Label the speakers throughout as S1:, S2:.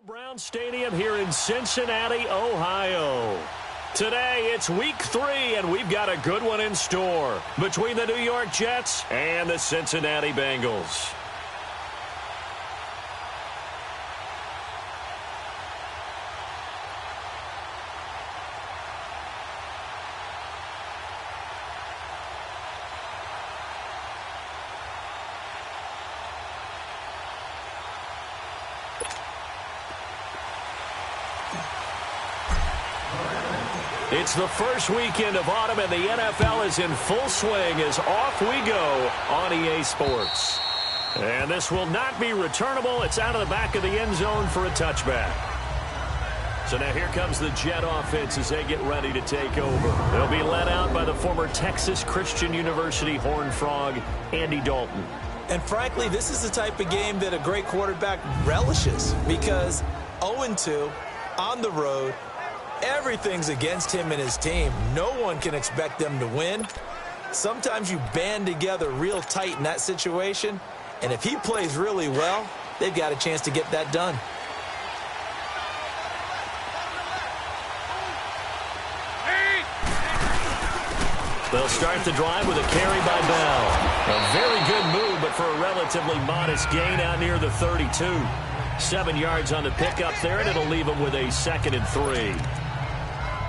S1: Brown Stadium here in Cincinnati, Ohio. Today, it's week 3, and we've got a good one in store between the New York Jets and the Cincinnati Bengals. It's the first weekend of autumn, and the NFL is in full swing as off we go on EA Sports. And this will not be returnable. It's out of the back of the end zone for a touchback. So now here comes the Jet offense as they get ready to take over. They'll be led out by the former Texas Christian University Horned Frog, Andy Dalton.
S2: And frankly, this is the type of game that a great quarterback relishes because 0-2 on the road, everything's against him and his team. No one can expect them to win. Sometimes you band together real tight in that situation, and if he plays really well, they've got a chance to get that done.
S1: They'll start the drive with a carry by Bell. A very good move, but for a relatively modest gain out near the 32. 7 yards on the pickup there, and it'll leave them with a 2nd and 3.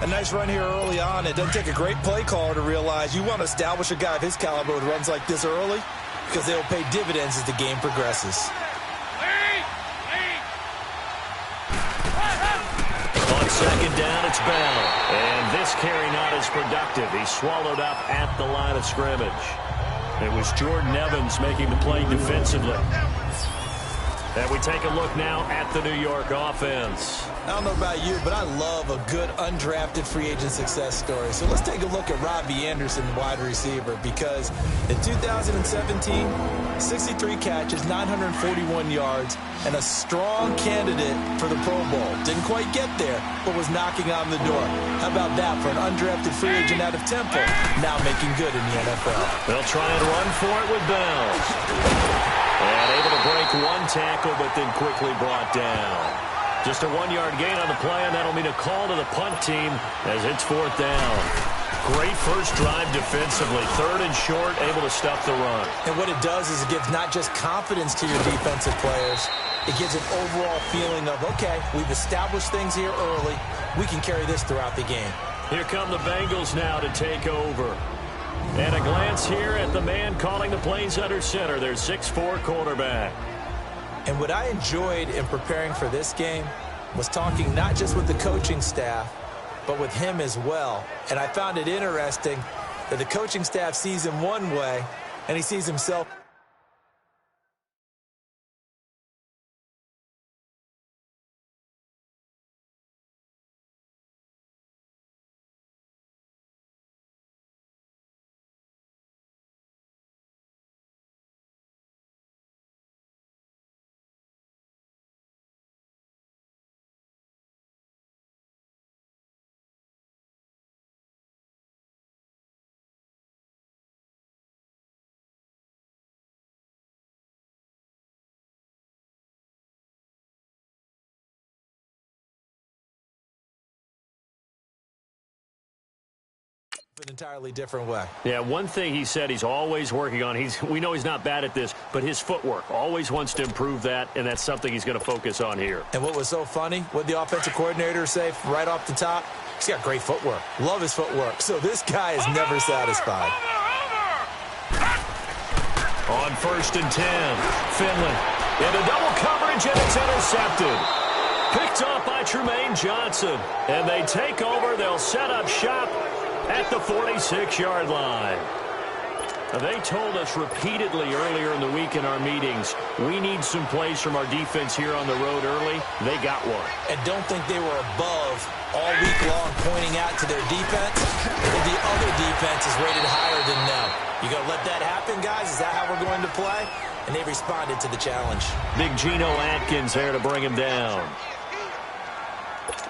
S2: A nice run here early on. It doesn't take a great play caller to realize you want to establish a guy of his caliber with runs like this early because they will pay dividends as the game progresses.
S1: On 2nd down, it's Bell. And this carry not as productive. He's swallowed up at the line of scrimmage. It was Jordan Evans making the play defensively. And we take a look now at the New York offense.
S2: I don't know about you, but I love a good undrafted free agent success story. So let's take a look at Robbie Anderson, the wide receiver, because in 2017, 63 catches, 941 yards, and a strong candidate for the Pro Bowl. Didn't quite get there, but was knocking on the door. How about that for an undrafted free agent out of Temple, now making good in the NFL?
S1: They'll try and run for it with Bell. And able to break one tackle, but then quickly brought down. Just a 1-yard gain on the play, and that'll mean a call to the punt team as it's 4th down. Great first drive defensively. 3rd and short, able to stop the run.
S2: And what it does is it gives not just confidence to your defensive players, it gives an overall feeling of, okay, we've established things here early. We can carry this throughout the game.
S1: Here come the Bengals now to take over. And a glance here at the man calling the plays under center, their 6'4" quarterback.
S2: And what I enjoyed in preparing for this game was talking not just with the coaching staff, but with him as well. And I found it interesting that the coaching staff sees him one way, and he sees himself an entirely different way.
S1: Yeah, one thing he said he's always working on, we know he's not bad at this, but his footwork, always wants to improve that, and that's something he's going to focus on here.
S2: And what was so funny, what the offensive coordinator say right off the top, he's got great footwork. Love his footwork. So this guy is never satisfied.
S1: On 1st and 10, Finley into double coverage, and it's intercepted. Picked off by Trumaine Johnson, and they take over. They'll set up shop at the 46-yard line. They told us repeatedly earlier in the week in our meetings, we need some plays from our defense here on the road early. They got one.
S2: And don't think they were above all week long pointing out to their defense. The other defense is rated higher than them. You going to let that happen, guys? Is that how we're going to play? And they responded to the challenge.
S1: Big Geno Atkins there to bring him down.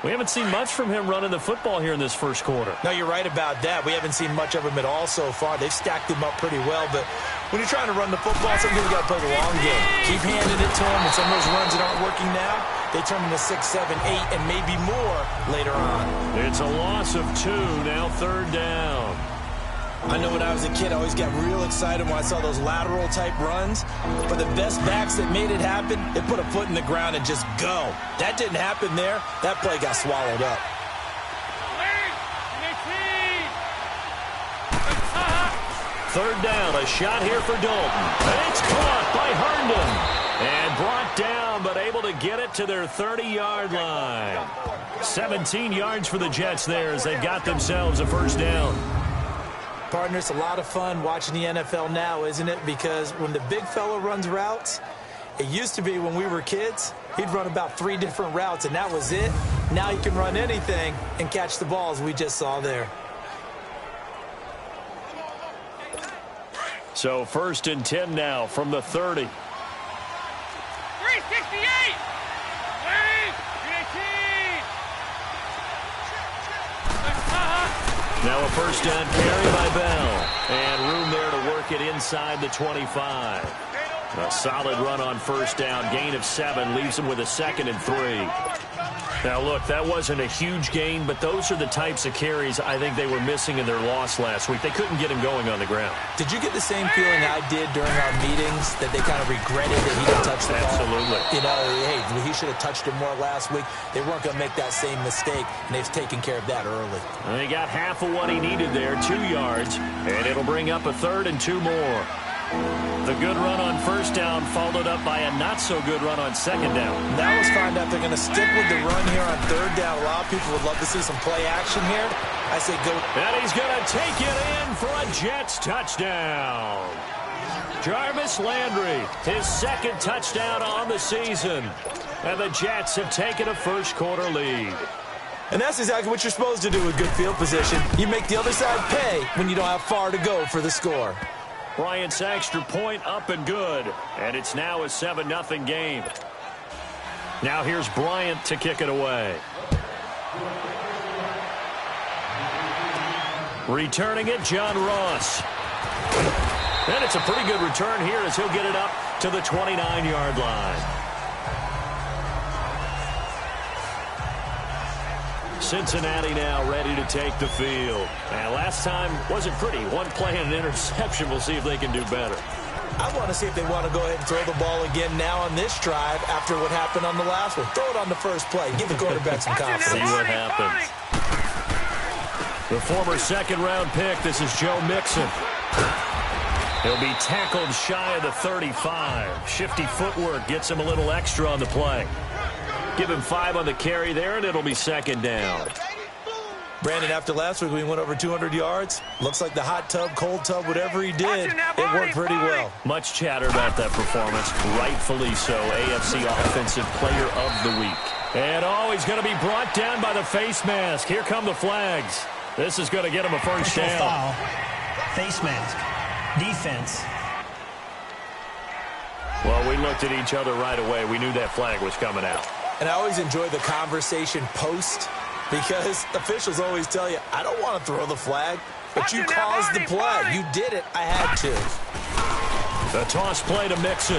S1: We haven't seen much from him running the football here in this first quarter.
S2: No, you're right about that. We haven't seen much of him at all so far. They've stacked him up pretty well, but when you're trying to run the football, sometimes you got to play the long game. Keep handing it to him, and some of those runs that aren't working now, they turn into 6, 7, 8, and maybe more later on.
S1: It's a loss of 2, now third down.
S2: I know when I was a kid, I always got real excited when I saw those lateral-type runs. But the best backs that made it happen, they put a foot in the ground and just go. That didn't happen there. That play got swallowed up.
S1: Third down, a shot here for Dalton. And it's caught by Herndon. And brought down, but able to get it to their 30-yard line. 17 yards for the Jets there as they've got themselves a first down.
S2: Partner, it's a lot of fun watching the NFL now, isn't it? Because when the big fella runs routes, it used to be when we were kids, he'd run about 3 different routes, and that was it. Now he can run anything and catch the balls we just saw there.
S1: So first and 10 now from the 30.
S3: 368!
S1: Now a first down carry by Bell. And room there to work it inside the 25. A solid run on first down. Gain of 7 leaves them with a 2nd and 3. Now, look, that wasn't a huge gain, but those are the types of carries I think they were missing in their loss last week. They couldn't get him going on the ground.
S2: Did you get the same feeling I did during our meetings, that they kind of regretted that he didn't touch the ball?
S1: Absolutely.
S2: You know, hey, he should have touched it more last week. They weren't going to make that same mistake, and they've taken care of that early.
S1: And they got half of what he needed there, 2 yards, and it'll bring up a 3rd and 2 more. The good run on first down followed up by a not-so-good run on second down.
S2: Now let's find out if they're going to stick with the run here on third down. A lot of people would love to see some play action here. I say go.
S1: And he's going to take it in for a Jets touchdown. Jarvis Landry, his 2nd touchdown on the season. And the Jets have taken a first-quarter lead.
S2: And that's exactly what you're supposed to do with good field position. You make the other side pay when you don't have far to go for the score.
S1: Bryant's extra point up and good. And it's now a 7-0 game. Now here's Bryant to kick it away. Returning it, John Ross. And it's a pretty good return here as he'll get it up to the 29-yard line. Cincinnati now ready to take the field. And last time wasn't pretty. One play and an interception. We'll see if they can do better.
S2: I want to see if they want to go ahead and throw the ball again now on this drive after what happened on the last one. Throw it on the first play. Give the quarterback some confidence.
S1: See what happens. The former 2nd-round pick, this is Joe Mixon. He'll be tackled shy of the 35. Shifty footwork gets him a little extra on the play. Give him 5 on the carry there, and it'll be 2nd down.
S2: Brandon, after last week, we went over 200 yards. Looks like the hot tub, cold tub, whatever he did, it worked pretty well.
S1: Much chatter about that performance. Rightfully so. AFC Offensive Player of the Week. And, he's going to be brought down by the face mask. Here come the flags. This is going to get him a first down.
S4: Foul. Face mask. Defense.
S1: Well, we looked at each other right away. We knew that flag was coming out.
S2: And I always enjoy the conversation post because officials always tell you, I don't want to throw the flag, but you caused the play. You did it. I had to.
S1: The toss play to Mixon.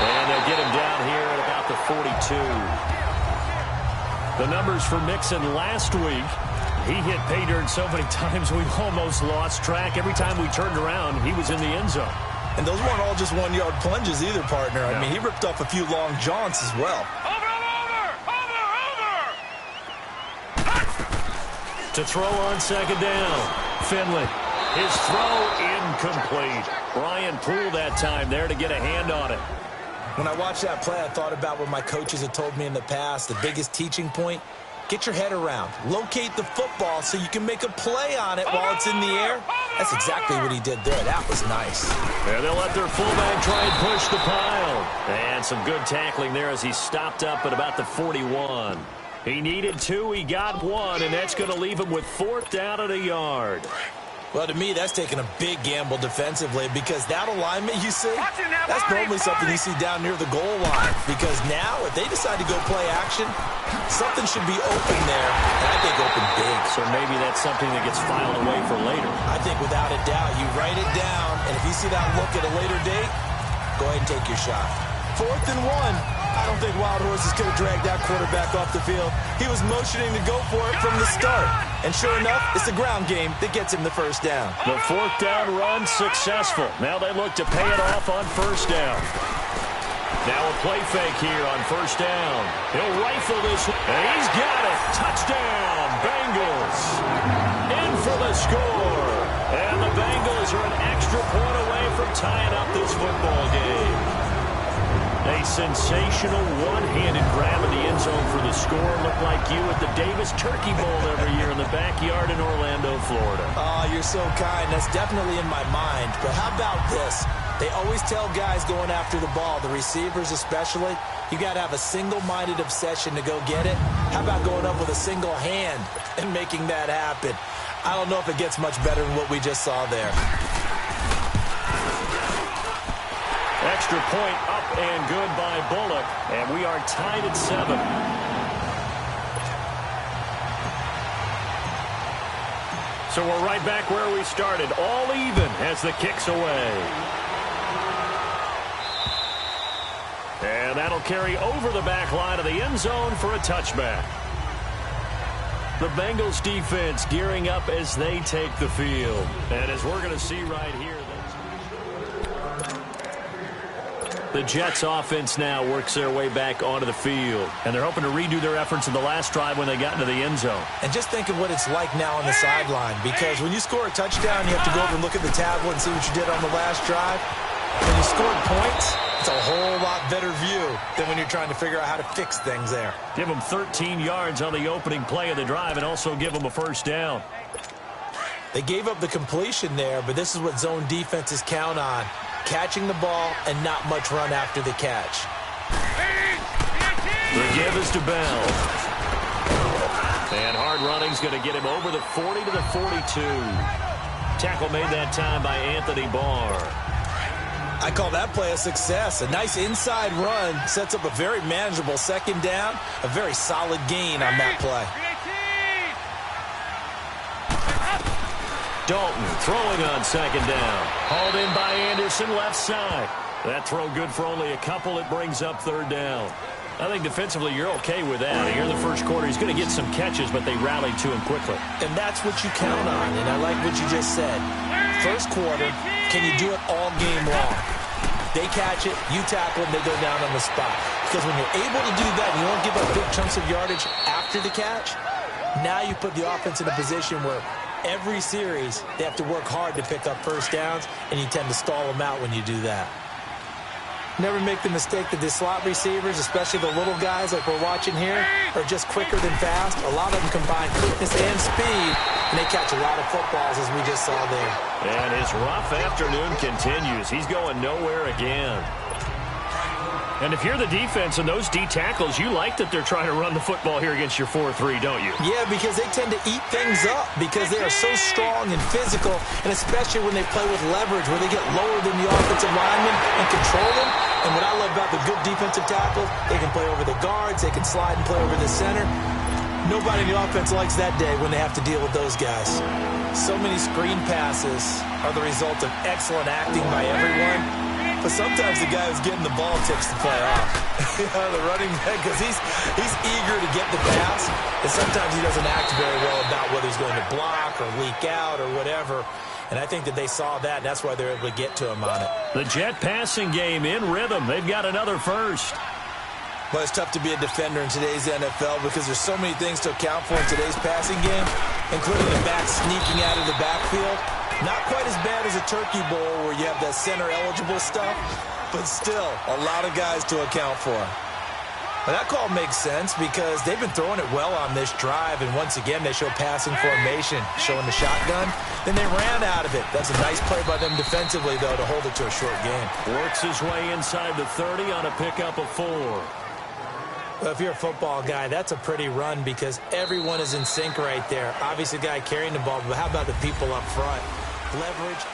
S1: And they'll get him down here at about the 42. The numbers for Mixon last week, he hit pay dirt so many times we almost lost track. Every time we turned around, he was in the end zone.
S2: And those weren't all just 1-yard plunges either, partner. I mean, he ripped off a few long jaunts as well.
S3: Over!
S1: To throw on 2nd down. Finley. His throw incomplete. Brian Poole that time there to get a hand on it.
S2: When I watched that play, I thought about what my coaches had told me in the past. The biggest teaching point, get your head around. Locate the football so you can make a play on it while it's in the air. That's exactly what he did there. That was nice.
S1: And they'll let their fullback try and push the pile. And some good tackling there as he stopped up at about the 41. He needed 2, he got 1, and that's going to leave him with 4th down at a yard.
S2: Well, to me, that's taking a big gamble defensively because that alignment you see, that's normally something you see down near the goal line. Because now, if they decide to go play action, something should be open there, and I think open big.
S1: So maybe that's something that gets filed away for later.
S2: I think without a doubt, you write it down, and if you see that look at a later date, go ahead and take your shot. 4th and 1. I don't think Wild Horses could have dragged that quarterback off the field. He was motioning to go for it from the start. And sure enough, it's the ground game that gets him the first down.
S1: The fourth down run successful. Now they look to pay it off on first down. Now a play fake here on first down. He'll rifle this, and he's got it. Touchdown, Bengals. In for the score. And the Bengals are an extra point away from tying up this football game. A sensational one-handed grab in the end zone for the score. Looked like you at the Davis Turkey Bowl every year in the backyard in Orlando, Florida.
S2: Oh, you're so kind. That's definitely in my mind. But how about this? They always tell guys going after the ball, the receivers especially, you got to have a single-minded obsession to go get it. How about going up with a single hand and making that happen? I don't know if it gets much better than what we just saw there.
S1: Extra point up and good by Bullock, and we are tied at 7. So we're right back where we started, all even as the kick's away. And that'll carry over the back line of the end zone for a touchback. The Bengals defense gearing up as they take the field. And as we're going to see right here, the Jets offense now works their way back onto the field. And they're hoping to redo their efforts in the last drive when they got into the end zone.
S2: And just think of what it's like now on the sideline. Because when you score a touchdown, you have to go over and look at the tablet and see what you did on the last drive. When you scored points, it's a whole lot better view than when you're trying to figure out how to fix things there.
S1: Give them 13 yards on the opening play of the drive and also give them a first down.
S2: They gave up the completion there, but this is what zone defenses count on. Catching the ball and not much run after the catch.
S1: The give is to Bell. And hard running's going to get him over the 40 to the 42. Tackle made that time by Anthony Barr.
S2: I call that play a success. A nice inside run sets up a very manageable second down. A very solid gain on that play.
S1: Dalton throwing on second down. Hauled in by Anderson, left side. That throw good for only a couple. It brings up third down. I think defensively you're okay with that. Here in the first quarter, he's going to get some catches, but they rallied to him quickly.
S2: And that's what you count on, and I like what you just said. First quarter, can you do it all game long? They catch it, you tackle it, they go down on the spot. Because when you're able to do that and you don't give up big chunks of yardage after the catch, now you put the offense in a position where every series they have to work hard to pick up first downs, and you tend to stall them out when you do that. Never make the mistake that the slot receivers, especially the little guys like we're watching here, are just quicker than fast. A lot of them combine quickness and speed, and they catch a lot of footballs, as we just saw there.
S1: And his rough afternoon continues. He's going nowhere again. And if you're the defense and those D tackles, you like that they're trying to run the football here against your 4-3, don't you?
S2: Yeah, because they tend to eat things up because they are so strong and physical, and especially when they play with leverage where they get lower than the offensive linemen and control them. And what I love about the good defensive tackles, they can play over the guards, they can slide and play over the center. Nobody in the offense likes that day when they have to deal with those guys. So many screen passes are the result of excellent acting by everyone. But sometimes the guy who's getting the ball takes the play off. The running back, because he's eager to get the pass, and sometimes he doesn't act very well about whether he's going to block or leak out or whatever. And I think that they saw that, and that's why they're able to get to him on it.
S1: The Jet passing game in rhythm. They've got another first.
S2: But it's tough to be a defender in today's NFL because there's so many things to account for in today's passing game, including the back sneaking out of the backfield. Not quite as bad as a Turkey Bowl where you have that center-eligible stuff, but still a lot of guys to account for. But that call makes sense because they've been throwing it well on this drive, and once again they show passing formation, showing the shotgun. Then they ran out of it. That's a nice play by them defensively, though, to hold it to a short game.
S1: Works his way inside the 30 on a pickup of 4.
S2: Well, if you're a football guy, that's a pretty run because everyone is in sync right there. Obviously, the guy carrying the ball, but how about the people up front? Leverage.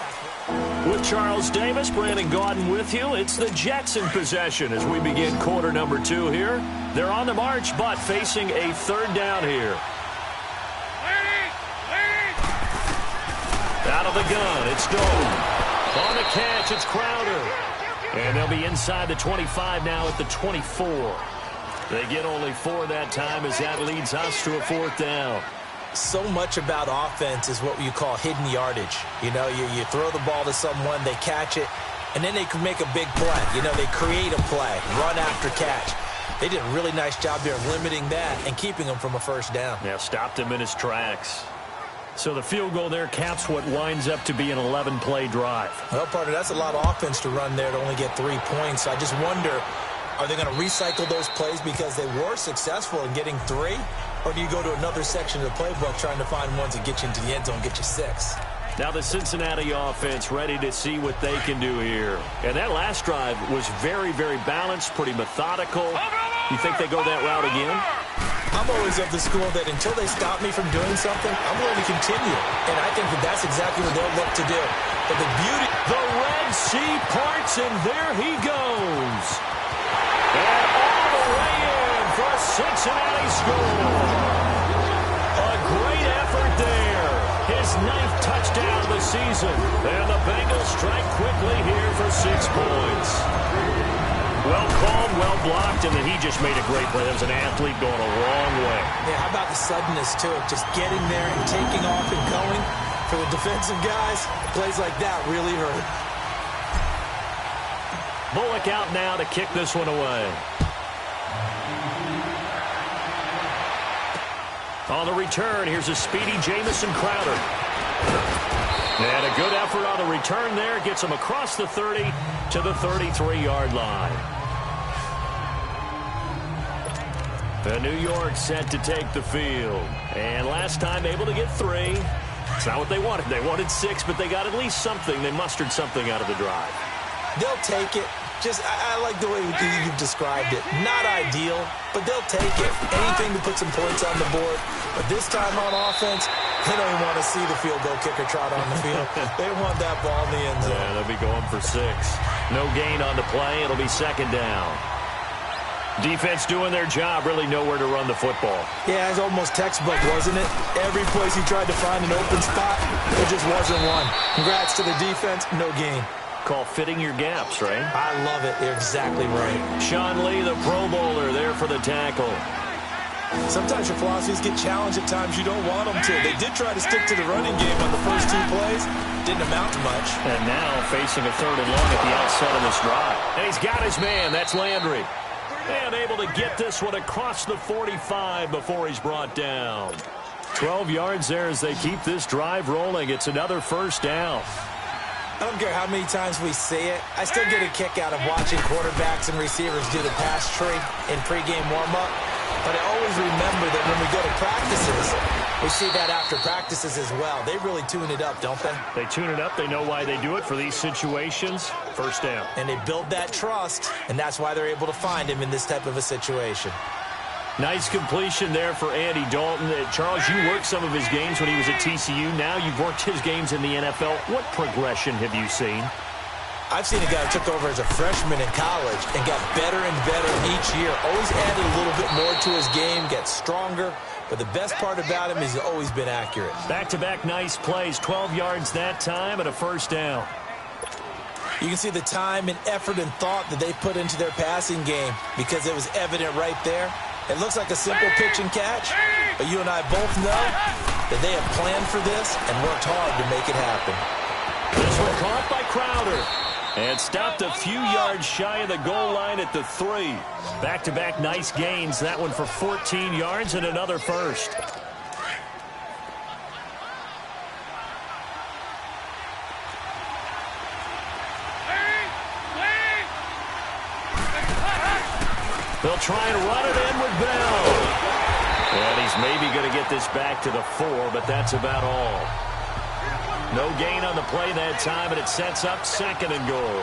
S1: With Charles Davis, Brandon Gaudin with you. It's the Jets in possession as we begin quarter number 2 here. They're on the march, but facing a third down here. Out of the gun, it's Dalton. On the catch, it's Crowder. And they'll be inside the 25 now at the 24. They get only 4 that time as that leads us to a 4th down.
S2: So much about offense is what you call hidden yardage. You know, you throw the ball to someone, they catch it, and then they can make a big play. You know, they create a play, run after catch. They did a really nice job there of limiting that and keeping him from a first down.
S1: Yeah, stopped him in his tracks. So the field goal there caps what winds up to be an 11-play drive.
S2: Well, partner, that's a lot of offense to run there to only get 3 points. I just wonder, are they going to recycle those plays because they were successful in getting 3? Or do you go to another section of the playbook trying to find ones that get you into the end zone, get you 6?
S1: Now the Cincinnati offense ready to see what they can do here. And that last drive was very, very balanced, pretty methodical. You think they go that route again?
S2: I'm always of the school that until they stop me from doing something, I'm going to continue. And I think that that's exactly what they'll look to do. But the beauty...
S1: The Red Sea parts, and there he goes. And all the way in for a Cincinnati score. A great effort there. His 9th touchdown of the season. And the Bengals strike quickly here for 6 points. Well called, well blocked, and then he just made a great play. That was an athlete going a long way.
S2: Yeah, how about the suddenness to it? Just getting there and taking off and going. For the defensive guys, plays like that really hurt.
S1: Bullock out now to kick this one away. On the return, here's a speedy Jamison Crowder. And a good effort on the return there. Gets him across the 30 to the 33-yard line. The New York set to take the field. And last time able to get 3. It's not what they wanted. They wanted 6, but they got at least something. They mustered something out of the drive.
S2: They'll take it. I like the way you've described it. Not ideal, but they'll take it. Anything to put some points on the board. But this time on offense, they don't even want to see the field goal kicker trot on the field. They want that ball in the end zone.
S1: Yeah, they'll be going for 6. No gain on the play. It'll be 2nd down. Defense doing their job, really nowhere to run the football.
S2: Yeah, it's almost textbook, wasn't it? Every place he tried to find an open spot, there just wasn't one. Congrats to the defense, no gain.
S1: Call fitting your gaps, right?
S2: I love it. You're exactly right.
S1: Sean Lee, the Pro Bowler, there for the tackle.
S2: Sometimes your philosophies get challenged at times you don't want them to. They did try to stick to the running game on the first 2 plays. Didn't amount to much.
S1: And now facing a 3rd and long at the outset of this drive. And he's got his man. That's Landry. And able to get this one across the 45 before he's brought down. 12 yards there as they keep this drive rolling. It's another 1st down.
S2: I don't care how many times we say it. I still get a kick out of watching quarterbacks and receivers do the pass tree in pregame warm-up. But I always remember that when we go to practices, we see that after practices as well. They really tune it up, don't they?
S1: They tune it up. They know why they do it for these situations. 1st down.
S2: And they build that trust, and that's why they're able to find him in this type of a situation.
S1: Nice completion there for Andy Dalton. Charles, you worked some of his games when he was at TCU. Now you've worked his games in the NFL. What progression have you seen?
S2: I've seen a guy who took over as a freshman in college and got better and better each year. Always added a little bit more to his game, gets stronger. But the best part about him is he's always been accurate.
S1: Back-to-back nice plays. 12 yards that time and a 1st down.
S2: You can see the time and effort and thought that they put into their passing game because it was evident right there. It looks like a simple pitch and catch, but you and I both know that they have planned for this and worked hard to make it happen.
S1: This one caught by Crowder. And stopped a few yards shy of the goal line at the 3. Back-to-back nice gains. That one for 14 yards and another 1st. They'll try and run it in with Bell. And he's maybe going to get this back to the 4, but that's about all. No gain on the play that time, and it sets up 2nd and goal.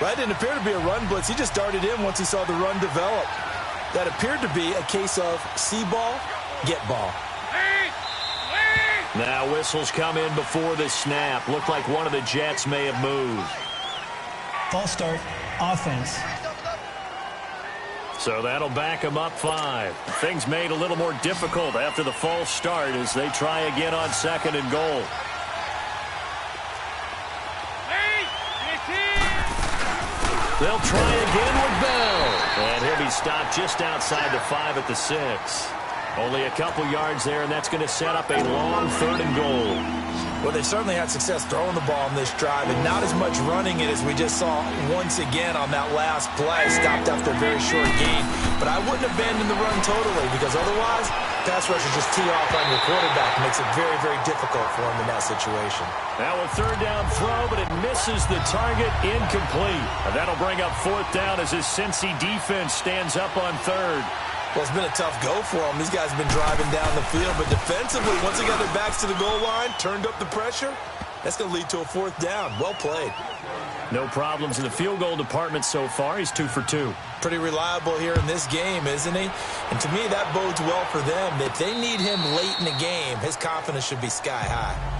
S2: Well, it didn't appear to be a run blitz. He just darted in once he saw the run develop. That appeared to be a case of see ball, get ball.
S1: Now whistles come in before the snap. Looked like one of the Jets may have moved.
S4: False start, offense.
S1: So that'll back them up 5. Things made a little more difficult after the false start as they try again on 2nd and goal. They'll try again with Bell. And he'll be stopped just outside the 5 at the 6. Only a couple yards there, and that's going to set up a long 3rd and goal.
S2: Well, they certainly had success throwing the ball on this drive, and not as much running it as we just saw once again on that last play. Stopped after a very short gain. But I wouldn't abandon the run totally, because otherwise, pass rushers just tee off on your quarterback. It makes it very, very difficult for him in that situation.
S1: Now a 3rd down throw, but it misses the target, incomplete. And that'll bring up 4th down as his Cincy defense stands up on 3rd.
S2: Well, it's been a tough go for them. These guys have been driving down the field, but defensively, once they got their backs to the goal line, turned up the pressure, that's going to lead to a 4th down. Well played.
S1: No problems in the field goal department so far. He's 2 for 2.
S2: Pretty reliable here in this game, isn't he? And to me, that bodes well for them. If they need him late in the game, his confidence should be sky high.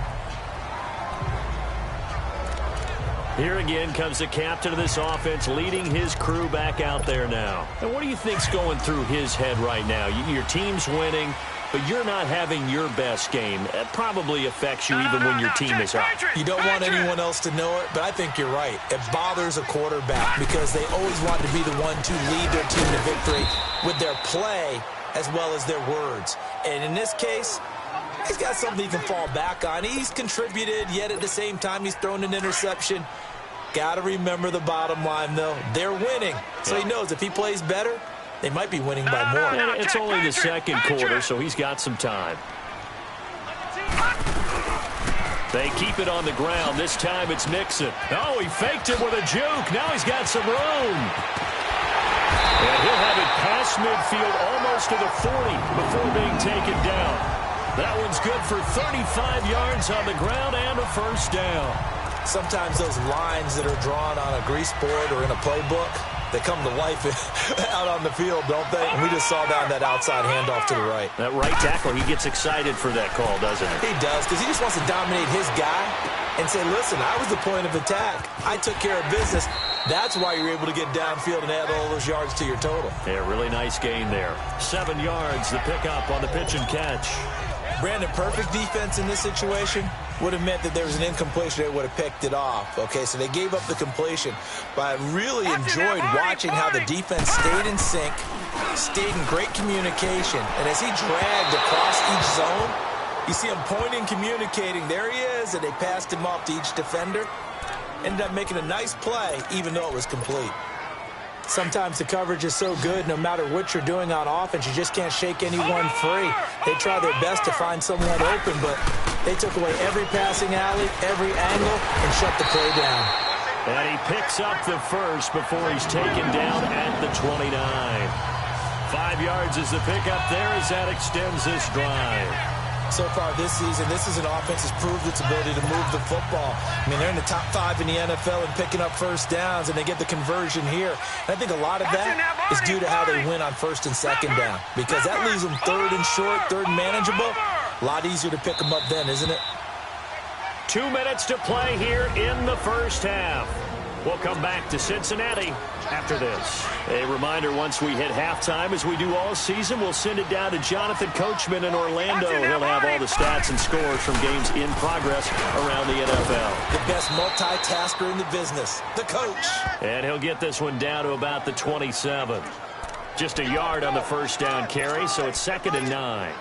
S1: Here again comes the captain of this offense, leading his crew back out there now. And what do you think's going through his head right now? Your team's winning, but you're not having your best game. That probably affects you even when your team is up.
S2: You don't want anyone else to know it, but I think you're right. It bothers a quarterback because they always want to be the one to lead their team to victory with their play as well as their words. And in this case, he's got something he can fall back on. He's contributed, yet at the same time he's thrown an interception. Got to remember the bottom line, though. They're winning. So he knows if he plays better, they might be winning by more.
S1: And it's only the 2nd quarter, so he's got some time. They keep it on the ground. This time it's Mixon. Oh, he faked it with a juke. Now he's got some room. And he'll have it past midfield almost to the 40 before being taken down. That one's good for 35 yards on the ground and a 1st down.
S2: Sometimes those lines that are drawn on a grease board or in a playbook, they come to life out on the field, don't they? And we just saw down that outside handoff to the right.
S1: That right tackle, he gets excited for that call, doesn't he?
S2: He does, because he just wants to dominate his guy and say, listen, I was the point of attack. I took care of business. That's why you're able to get downfield and add all those yards to your total.
S1: Yeah, really nice gain there. 7 yards, the pickup on the pitch and catch.
S2: Brandon, perfect defense in this situation would have meant that there was an incompletion. They would have picked it off. Okay, so they gave up the completion. But I really enjoyed watching how the defense stayed in sync, stayed in great communication. And as he dragged across each zone, you see him pointing, communicating. There he is, and they passed him off to each defender. Ended up making a nice play, even though it was complete. Sometimes the coverage is so good, no matter what you're doing on offense, you just can't shake anyone free. They try their best to find someone open, but they took away every passing alley, every angle, and shut the play down.
S1: And he picks up the 1st before he's taken down at the 29. 5 yards is the pickup there as that extends this drive.
S2: So far this season, this is an offense that's proved its ability to move the football. I mean, they're in the top 5 in the NFL in picking up 1st downs, and they get the conversion here. And I think a lot of that is due to how they win on 1st and 2nd down, because that leaves them 3rd and short, 3rd and manageable. A lot easier to pick them up then, isn't it?
S1: 2 minutes to play here in the 1st half. We'll come back to Cincinnati after this. A reminder, once we hit halftime, as we do all season, we'll send it down to Jonathan Coachman in Orlando. He'll have all the stats and scores from games in progress around the NFL.
S2: The best multitasker in the business, the coach.
S1: And he'll get this one down to about the 27. Just a yard on the 1st down carry, so it's 2nd and 9.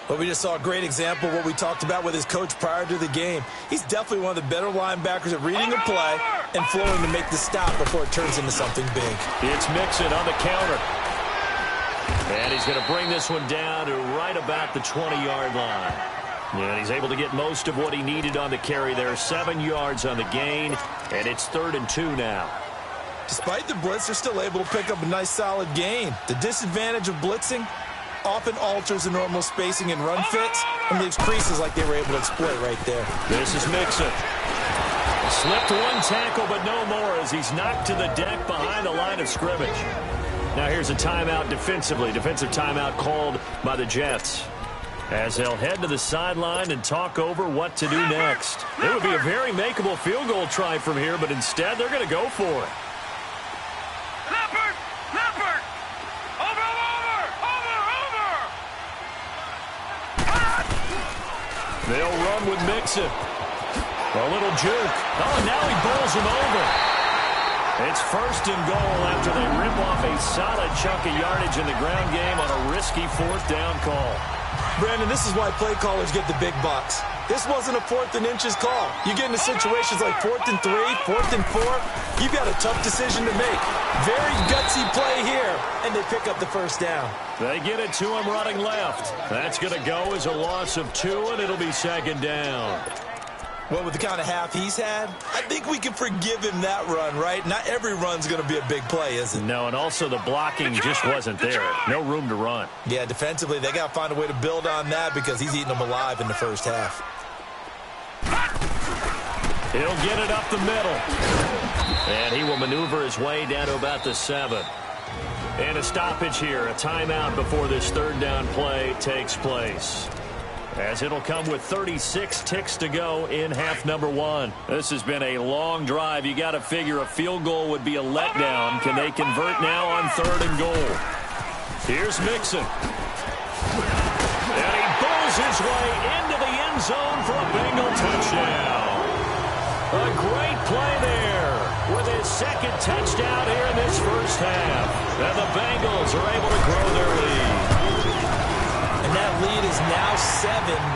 S2: But we just saw a great example of what we talked about with his coach prior to the game. He's definitely one of the better linebackers at reading a play and flowing to make the stop before it turns into something big.
S1: It's Mixon on the counter. And he's going to bring this one down to right about the 20-yard line. And he's able to get most of what he needed on the carry there. 7 yards on the gain, and it's 3rd and 2 now.
S2: Despite the blitz, they're still able to pick up a nice solid gain. The disadvantage of blitzing often alters the normal spacing and run fits and leaves creases like they were able to exploit right there.
S1: This is Mixon. Slipped one tackle, but no more as he's knocked to the deck behind the line of scrimmage. Now here's a timeout defensively. Defensive timeout called by the Jets, as they'll head to the sideline and talk over what to do next. It would be a very makeable field goal try from here, but instead they're going to go for it. They'll run with Mixon. A little juke. Oh, now he bowls him over. It's first and goal after they rip off a solid chunk of yardage in the ground game on a risky fourth down call.
S2: Brandon, this is why play callers get the big bucks. This wasn't a 4th and inches call. You get into situations like 4th and 3, 4th and 4. You've got a tough decision to make. Very gutsy play here, and they pick up the first down.
S1: They get it to him running left. That's going to go as a loss of 2, and it'll be second down.
S2: Well, with the kind of half he's had, I think we can forgive him that run, right? Not every run's going to be a big play, is it?
S1: No, and also the blocking just wasn't there. No room to run.
S2: Yeah, defensively, they got to find a way to build on that because he's eating them alive in the first half.
S1: He'll get it up the middle. And he will maneuver his way down to about the 7. And a stoppage here, a timeout before this third down play takes place. As it'll come with 36 ticks to go in half number 1. This has been a long drive. You got to figure a field goal would be a letdown. Can they convert now on 3rd and goal? Here's Mixon. And he bulls his way into the end zone for a Bengal touchdown. A great play there with his second touchdown here in this first half. And the Bengals are able to grow their lead.
S2: And that lead is now 7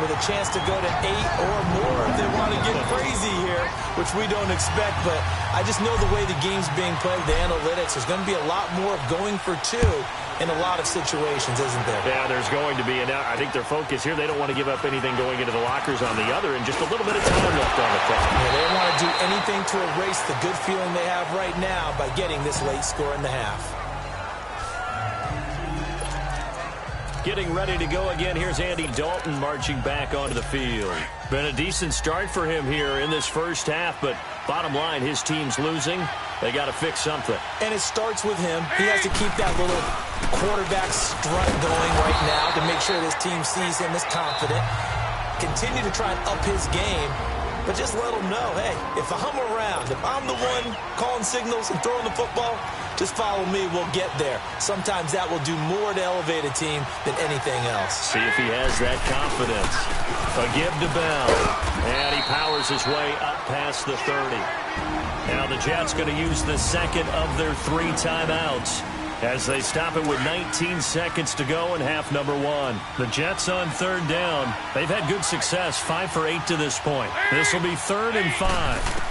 S2: with a chance to go to 8 or more if they want to get crazy here, which we don't expect. But I just know the way the game's being played, the analytics, there's going to be a lot more of going for 2 in a lot of situations, isn't there?
S1: Yeah, there's going to be. And I think their focus here, they don't want to give up anything going into the lockers on the other, and just a little bit of time left on the clock.
S2: Yeah, they don't want to do anything to erase the good feeling they have right now by getting this late score in the half.
S1: Getting ready to go again. Here's Andy Dalton marching back onto the field. Been a decent start for him here in this first half, but bottom line, his team's losing. They got to fix something.
S2: And it starts with him. He has to keep that little quarterback strut going right now to make sure this team sees him as confident. Continue to try and up his game, but just let him know, hey, if I'm around, if I'm the one calling signals and throwing the football, just follow me, we'll get there. Sometimes that will do more to elevate a team than anything else.
S1: See if he has that confidence. A give to Bell. And he powers his way up past the 30. Now the Jets going to use the second of their 3 timeouts as they stop it with 19 seconds to go in half number 1. The Jets on 3rd down. They've had good success, 5 for 8 to this point. This will be 3rd and 5.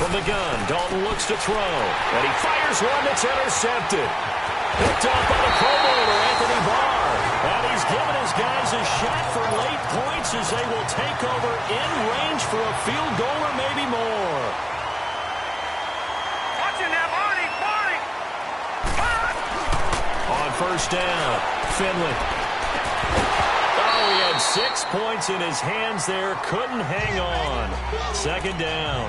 S1: From the gun, Dalton looks to throw, and he fires one that's intercepted. Picked off by the Pro Bowler, Anthony Barr. And he's given his guys a shot for late points as they will take over in range for a field goal or maybe more.
S3: Watching that, Barney!
S1: On first down, Finley. Oh, he had 6 points in his hands there. Couldn't hang on. Second down.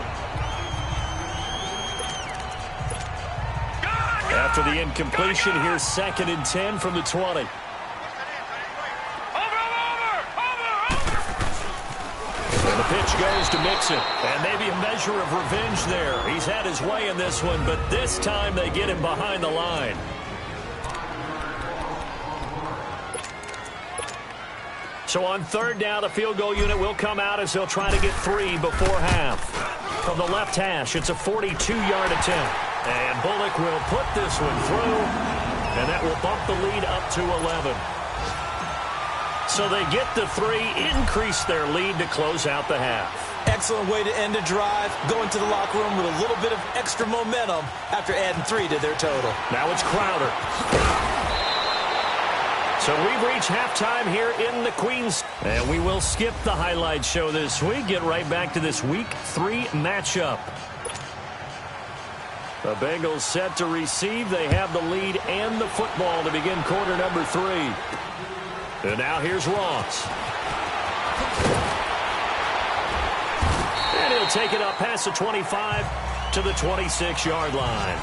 S1: After the incompletion, here's 2nd and 10 from the 20.
S3: Over!
S1: And the pitch goes to Mixon. And maybe a measure of revenge there. He's had his way in this one, but this time they get him behind the line. So on 3rd down, the field goal unit will come out as they'll try to get 3 before half. From the left hash, it's a 42-yard attempt. And Bullock will put this one through, and that will bump the lead up to 11. So they get the 3, increase their lead to close out the half.
S2: Excellent way to end a drive. Go into the locker room with a little bit of extra momentum after adding 3 to their total.
S1: Now it's Crowder. So we've reached halftime here in the Queens. And we will skip the highlight show this week. Get right back to this Week 3 matchup. The Bengals set to receive. They have the lead and the football to begin quarter number 3. And now here's Ross. And he'll take it up past the 25 to the 26-yard line.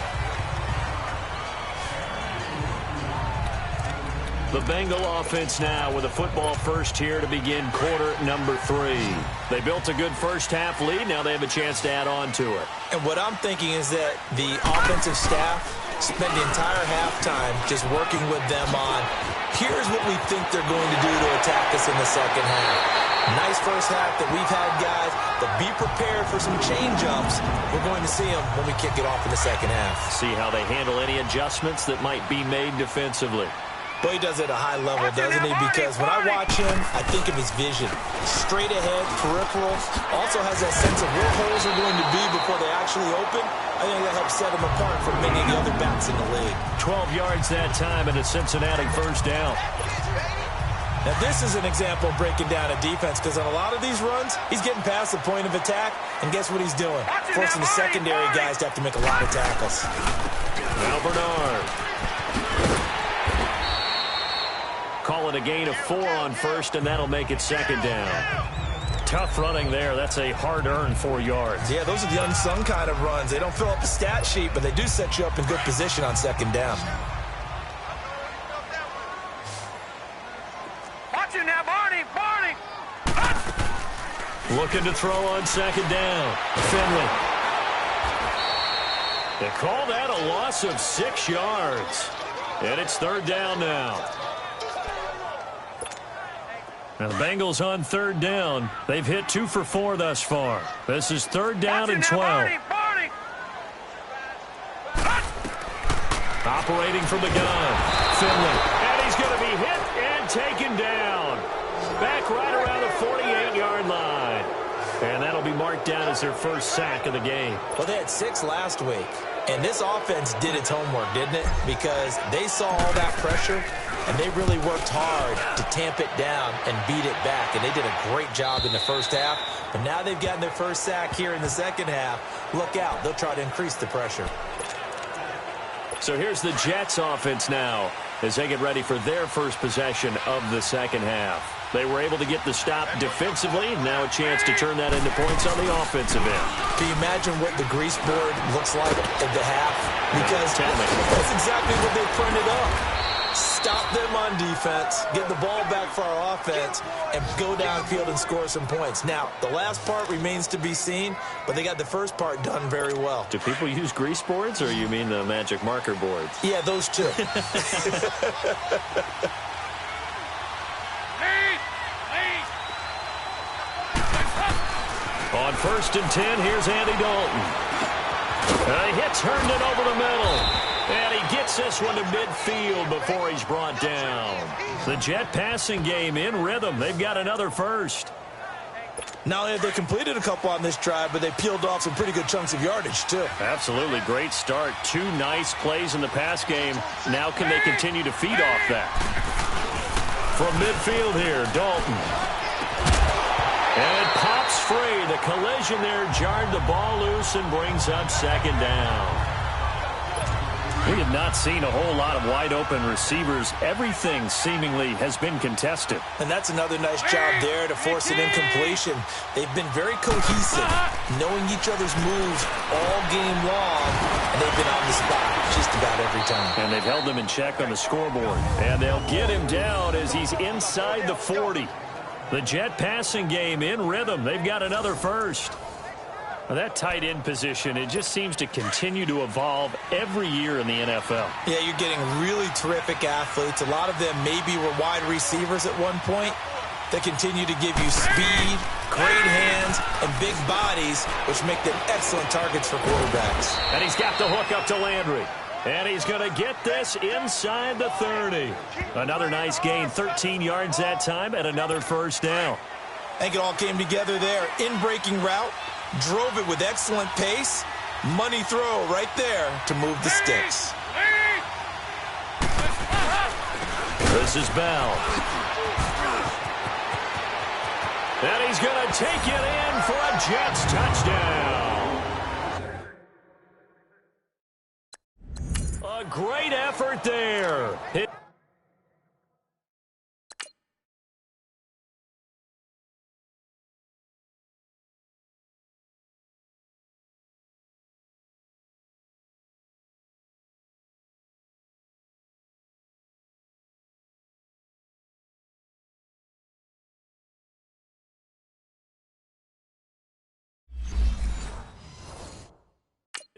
S1: The Bengal offense now with a football first here to begin quarter number 3. They built a good first half lead. Now they have a chance to add on to it.
S2: And what I'm thinking is that the offensive staff spent the entire halftime just working with them on Here's what we think they're going to do to attack us in the second half. Nice first half that we've had, guys, but be prepared for some change-ups. We're going to see them when we kick it off in the second half.
S1: See how they handle any adjustments that might be made defensively.
S2: But he does it at a high level, doesn't he? Because when I watch him, I think of his vision. Straight ahead, peripheral. Also has that sense of where holes are going to be before they actually open. I think that helps set him apart from many of the other backs in the league.
S1: 12 yards that time and a Cincinnati first down.
S2: Now, this is an example of breaking down a defense because on a lot of these runs, he's getting past the point of attack, and guess what he's doing? Forcing the secondary guys to have to make a lot of tackles.
S1: Now Bernard. Call it a gain of 4 on first, and that'll make it second down. Tough running there. That's a hard-earned 4 yards.
S2: Yeah, those are the unsung kind of runs. They don't fill up the stat sheet, but they do set you up in good position on second down.
S1: Looking to throw on second down. Finley. They call that a loss of 6 yards. And it's third down now. Now the Bengals on third down. They've hit 2 for 4 thus far. This is third down and 12. Operating from the gun. Finley. And he's going to be hit and taken down. Back right around the 48-yard line. And that'll be marked down as their first sack of the game.
S2: Well, they had 6 last week. And this offense did its homework, didn't it? Because they saw all that pressure, and they really worked hard to tamp it down and beat it back. And they did a great job in the first half. But now they've gotten their first sack here in the second half. Look out. They'll try to increase the pressure.
S1: So here's the Jets offense now as they get ready for their first possession of the second half. They were able to get the stop defensively. Now a chance to turn that into points on the offensive end.
S2: Can you imagine what the grease board looks like at the half? Because that's exactly what they printed up. Stop them on defense, get the ball back for our offense, and go downfield and score some points. Now, the last part remains to be seen, but they got the first part done very well.
S1: Do people use grease boards, or you mean the magic marker boards?
S2: Yeah, those two.
S1: On first and 10, here's Andy Dalton. He hits Herndon over the middle. And he gets this one to midfield before he's brought down. The Jet passing game in rhythm. They've got another first.
S2: Not only have they completed a couple on this drive, but they peeled off some pretty good chunks of yardage, too.
S1: Absolutely. Great start. 2 nice plays in the pass game. Now can they continue to feed off that? From midfield here, Dalton. And it pops free. The collision there jarred the ball loose and brings up second down. We have not seen a whole lot of wide-open receivers. Everything seemingly has been contested.
S2: And that's another nice job there to force an incompletion. They've been very cohesive, knowing each other's moves all game long, and they've been on the spot just about every time.
S1: And they've held them in check on the scoreboard. And they'll get him down as he's inside the 40. The Jet passing game in rhythm. They've got another first. Well, that tight end position, it just seems to continue to evolve every year in the NFL.
S2: Yeah, you're getting really terrific athletes. A lot of them maybe were wide receivers at one point. They continue to give you speed, great hands, and big bodies, which make them excellent targets for quarterbacks.
S1: And he's got the hook up to Landry. And he's going to get this inside the 30. Another nice gain, 13 yards that time, and another first down.
S2: I think it all came together there. In-breaking route. Drove it with excellent pace. Money throw right there to move the sticks.
S1: This is Bell. And he's going to take it in for a Jets touchdown. A great effort there.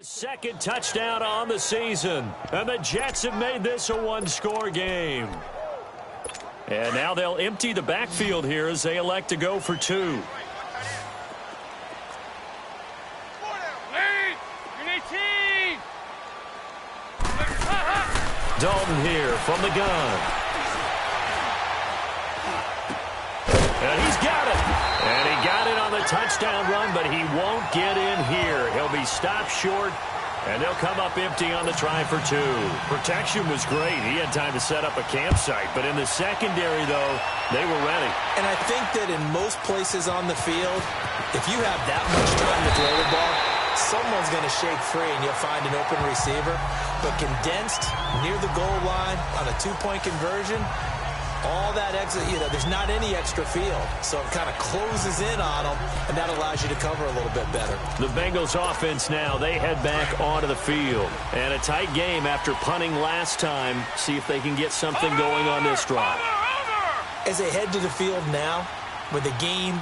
S1: Second touchdown on the season, and the Jets have made this a one-score game. And now they'll empty the backfield here as they elect to go for 2. Dalton here from the gun. And he's got it. And he got it on the touchdown run, but he won't get in here. He'll be stopped short, and they'll come up empty on the try for 2. Protection was great. He had time to set up a campsite, but in the secondary, though, they were ready.
S2: And I think that in most places on the field, if you have that much time to throw the ball, someone's going to shake free and you'll find an open receiver. But condensed near the goal line on a 2-point conversion, all that exit, there's not any extra field. So it kind of closes in on them, and that allows you to cover a little bit better.
S1: The Bengals offense now, they head back onto the field. And a tight game after punting last time. See if they can get something going on this drive.
S2: As they head to the field now, with the game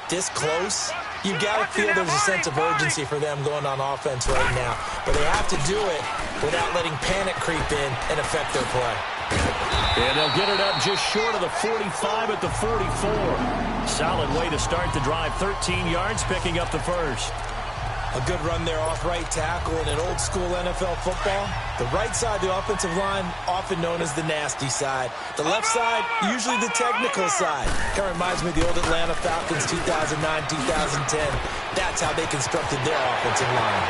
S2: this close, you've got to feel there's a sense of urgency for them going on offense right now. But they have to do it without letting panic creep in and affect their play.
S1: And they'll get it up just short of the 45 at the 44. Solid way to start the drive. 13 yards, picking up the first.
S2: A good run there off right tackle in an old-school NFL football. The right side of the offensive line, often known as the nasty side. The left side, usually the technical side. Kind of reminds me of the old Atlanta Falcons 2009-2010. That's how they constructed their offensive line.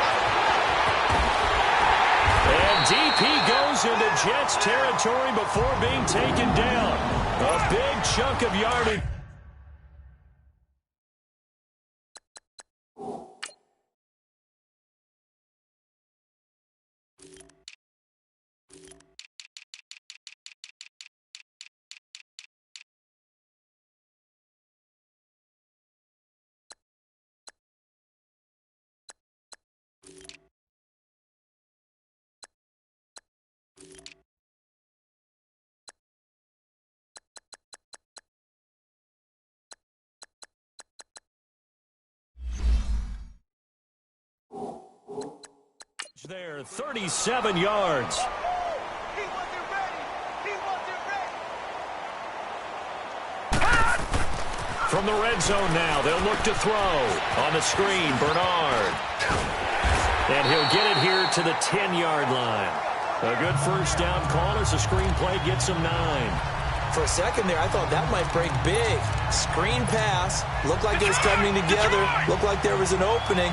S1: And DP goes into Jets territory before being taken down. A big chunk of yardage. There, 37 yards. From the red zone now, they'll look to throw. On the screen, Bernard. And he'll get it here to the 10-yard line. A good first down call as the screen play gets him 9.
S2: For a second there, I thought that might break big. Screen pass. Looked like it was coming together. Looked like there was an opening.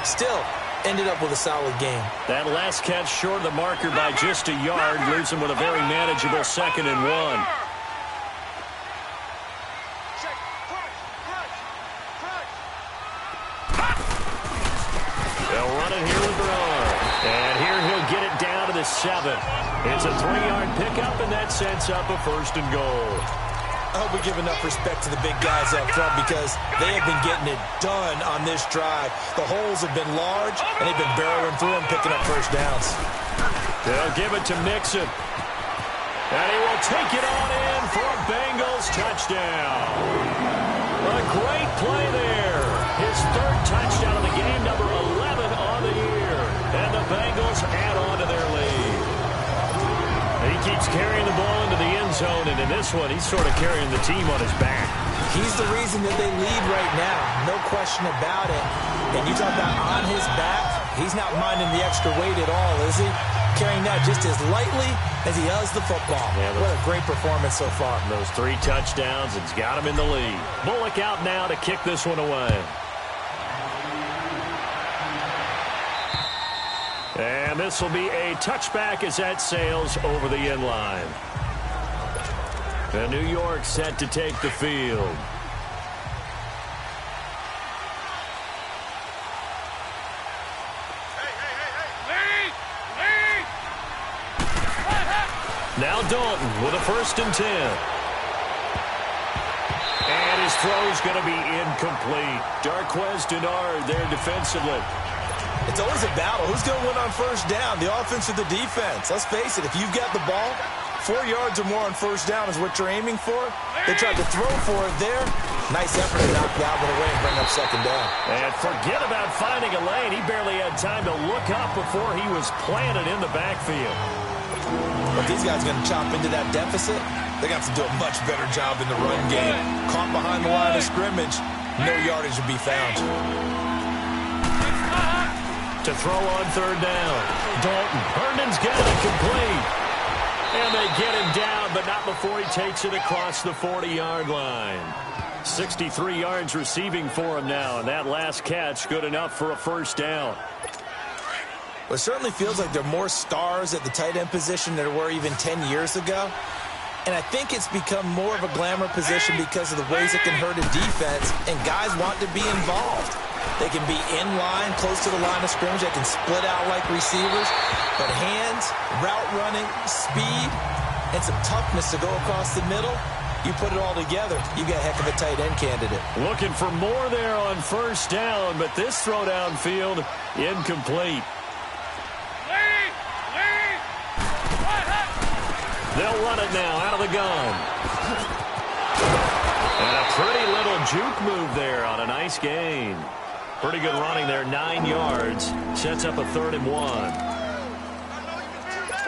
S2: Still, ended up with a solid game.
S1: That last catch short of the marker by just a yard leaves him with a very manageable 2nd and 1. They'll run it here with Bernard. And here he'll get it down to the 7. It's a 3-yard pickup, and that sets up a 1st and goal.
S2: I hope we give enough respect to the big guys up front because they have been getting it done on this drive. The holes have been large, and they've been barreling through them, picking up first downs.
S1: They'll give it to Mixon. And he will take it on in for a Bengals touchdown. A great play there. His 3rd touchdown of the game, number 11 on the year. And the Bengals add on to their lead. He keeps carrying the ball into the end zone, and in this one, he's sort of carrying the team on his back.
S2: He's the reason that they lead right now, no question about it. And you talk about on his back, he's not minding the extra weight at all, is he? Carrying that just as lightly as he does the football. Yeah, what a great performance so far.
S1: Those 3 touchdowns, it's got him in the lead. Bullock out now to kick this one away. And this will be a touchback as that sails over the end line. And New York set to take the field. Now Dalton with a 1st and 10. And his throw's going to be incomplete. Darquez Denard there defensively.
S2: It's always a battle. Who's going to win on first down, the offense or the defense? Let's face it, if you've got the ball, 4 yards or more on first down is what you're aiming for. They tried to throw for it there. Nice effort to knock that one away and bring up 2nd down.
S1: And forget about finding a lane. He barely had time to look up before he was planted in the backfield.
S2: But these guys are going to chop into that deficit. They're going to have to do a much better job in the run game. Caught behind the line of scrimmage, no yardage to be found.
S1: To throw on third down. Dalton. Herndon's got it complete. And they get him down, but not before he takes it across the 40-yard line. 63 yards receiving for him now, and that last catch good enough for a first down.
S2: Well, it certainly feels like there are more stars at the tight end position than there were even 10 years ago. And I think it's become more of a glamour position because of the ways it can hurt a defense, and guys want to be involved. They can be in line, close to the line of scrimmage. They can split out like receivers. But hands, route running, speed, and some toughness to go across the middle, you put it all together, you got a heck of a tight end candidate.
S1: Looking for more there on first down, but this throw downfield incomplete. They'll run it now out of the gun. And a pretty little juke move there on a nice gain. Pretty good running there, 9 yards. Sets up a 3rd and 1.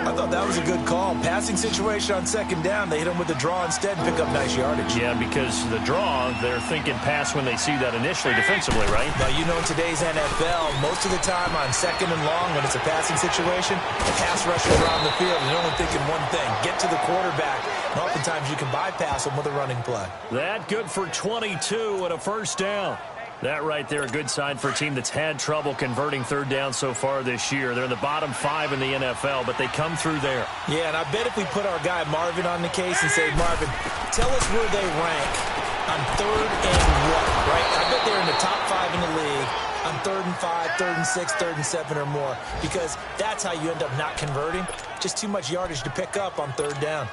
S2: I thought that was a good call. Passing situation on second down. They hit him with the draw instead and pick up nice yardage.
S1: Yeah, because the draw, they're thinking pass when they see that initially defensively, right?
S2: Now, you know, in today's NFL, most of the time on second and long, when it's a passing situation, the pass rushers are on the field and they're only thinking one thing, get to the quarterback. And oftentimes you can bypass them with a running play.
S1: That good for 22 and a first down. That right there, a good sign for a team that's had trouble converting third down so far this year. They're in the bottom 5 in the NFL, but they come through there.
S2: Yeah, and I bet if we put our guy Marvin on the case and say, Marvin, tell us where they rank on third and what, right? I bet they're in the top 5 in the league on 3rd and 5, 3rd and 6, 3rd and 7 or more, because that's how you end up not converting. Just too much yardage to pick up on third down.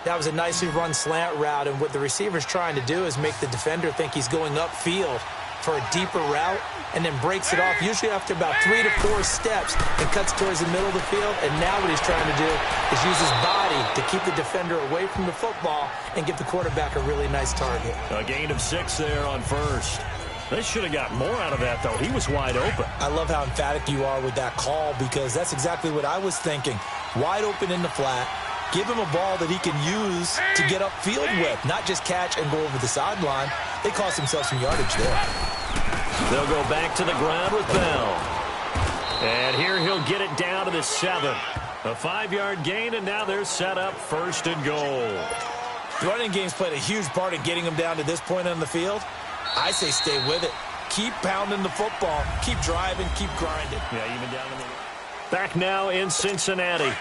S2: That was a nicely run slant route, and what the receiver's trying to do is make the defender think he's going upfield for a deeper route, and then breaks it off, usually after about 3 to 4 steps, and cuts towards the middle of the field. And now what he's trying to do is use his body to keep the defender away from the football and give the quarterback a really nice target.
S1: A gain of 6 there on first. They should have got more out of that, though. He was wide open.
S2: I love how emphatic you are with that call, because that's exactly what I was thinking. Wide open in the flat. Give him a ball that he can use to get upfield with, not just catch and go over the sideline. They cost themselves some yardage there.
S1: They'll go back to the ground with Bell. And here he'll get it down to the 7. A 5-yard gain, and now they're set up 1st and goal.
S2: The running game's played a huge part in getting them down to this point on the field. I say stay with it. Keep pounding the football. Keep driving. Keep grinding.
S1: Yeah, even down in the... Back now in Cincinnati.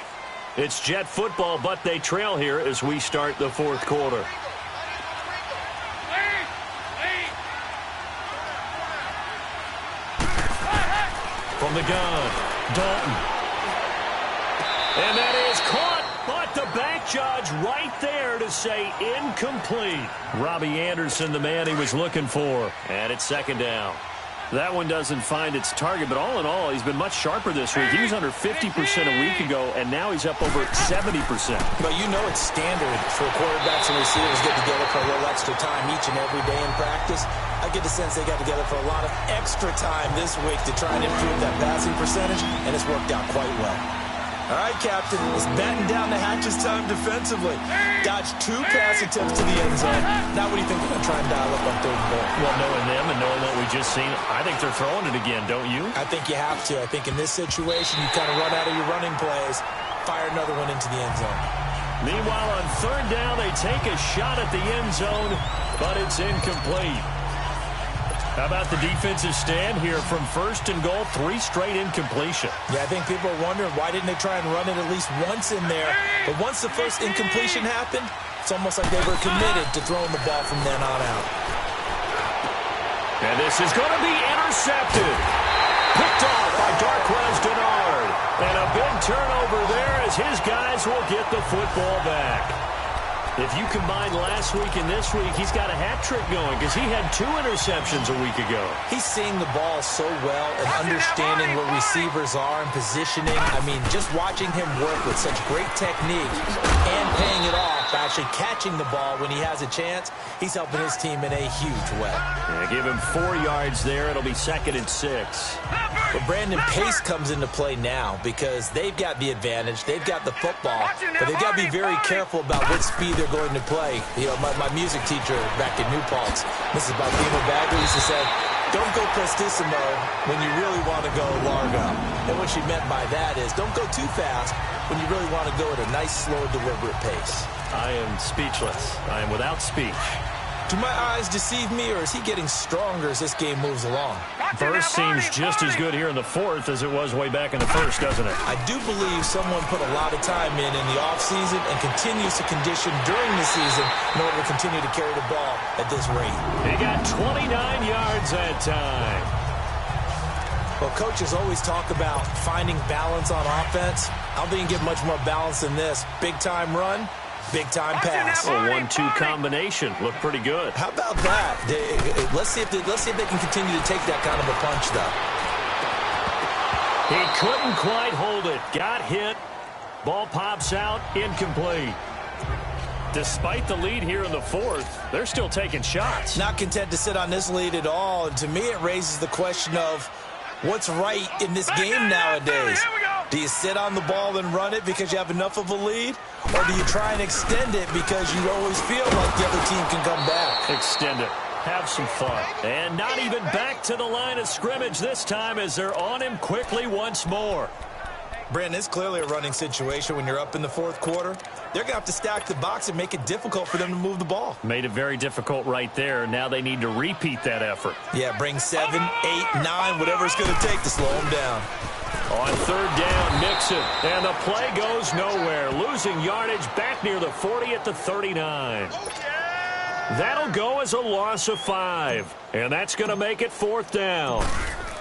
S1: It's Jet football, but they trail here as we start the 4th quarter. From the gun, Dalton. And that is caught, but the back judge right there to say incomplete. Robbie Anderson, the man he was looking for. And it's 2nd down. That one doesn't find its target, but all in all, he's been much sharper this week. He was under 50% a week ago, and now he's up over 70%.
S2: But you know it's standard for quarterbacks and receivers get together for a little extra time each and every day in practice. I get the sense they got together for a lot of extra time this week to try and improve that passing percentage, and it's worked out quite well. All right, Captain, it's batten down the hatches time defensively. Dodged 2 pass attempts to the end zone. Now what do you think they're going to try and dial up on 3rd and goal?
S1: Well, knowing them and knowing what we just seen, I think they're throwing it again, don't you?
S2: I think you have to. I think in this situation, you kind of run out of your running plays, fire another one into the end zone.
S1: Meanwhile, on 3rd down, they take a shot at the end zone, but it's incomplete. How about the defensive stand here from 1st and goal, 3 straight incompletion?
S2: Yeah, I think people are wondering why didn't they try and run it at least once in there. But once the first incompletion happened, it's almost like they were committed to throwing the ball from then on out.
S1: And this is going to be intercepted. Picked off by Darquez Denard. And a big turnover there as his guys will get the football back. If you combine last week and this week, he's got a hat trick going because he had 2 interceptions a week ago.
S2: He's seeing the ball so well and understanding where receivers are and positioning. I mean, just watching him work with such great technique and paying it off by actually catching the ball when he has a chance, he's helping his team in a huge way.
S1: Yeah, give him 4 yards there. It'll be 2nd and 6.
S2: But Brandon, pace comes into play now because they've got the advantage. They've got the football, but they've got to be very careful about what speed they're going to play. You know, my music teacher back in New Paltz, Mrs. Baldino Bagley, used to say, don't go prestissimo when you really want to go largo. And what she meant by that is don't go too fast when you really want to go at a nice, slow, deliberate pace.
S1: I am speechless. I am without speech.
S2: Do my eyes deceive me, or is he getting stronger as this game moves along?
S1: First seems just as good here in the fourth as it was way back in the first, doesn't it?
S2: I do believe someone put a lot of time in the offseason and continues to condition during the season in order to continue to carry the ball at this rate.
S1: He got 29 yards that time.
S2: Well, coaches always talk about finding balance on offense. I don't think you can get much more balance than this. Big-time run. Big-time pass.
S1: A 1-2 combination. Looked pretty good.
S2: How about that? Let's see if they can continue to take that kind of a punch, though.
S1: He couldn't quite hold it. Got hit. Ball pops out. Incomplete. Despite the lead here in the fourth, they're still taking shots.
S2: Not content to sit on this lead at all. And to me, it raises the question of what's right in this game nowadays. Do you sit on the ball and run it because you have enough of a lead? Or do you try and extend it because you always feel like the other team can come back?
S1: Extend it. Have some fun. And not even back to the line of scrimmage this time as they're on him quickly once more.
S2: Brandon, it's clearly a running situation when you're up in the fourth quarter. They're going to have to stack the box and make it difficult for them to move the ball.
S1: Made it very difficult right there. Now they need to repeat that effort.
S2: Yeah, bring 7, 8, 9, whatever it's going to take to slow them down.
S1: On third down, Mixon. And the play goes nowhere. Losing yardage back near the 40 at the 39. That'll go as a loss of 5. And that's going to make it fourth down.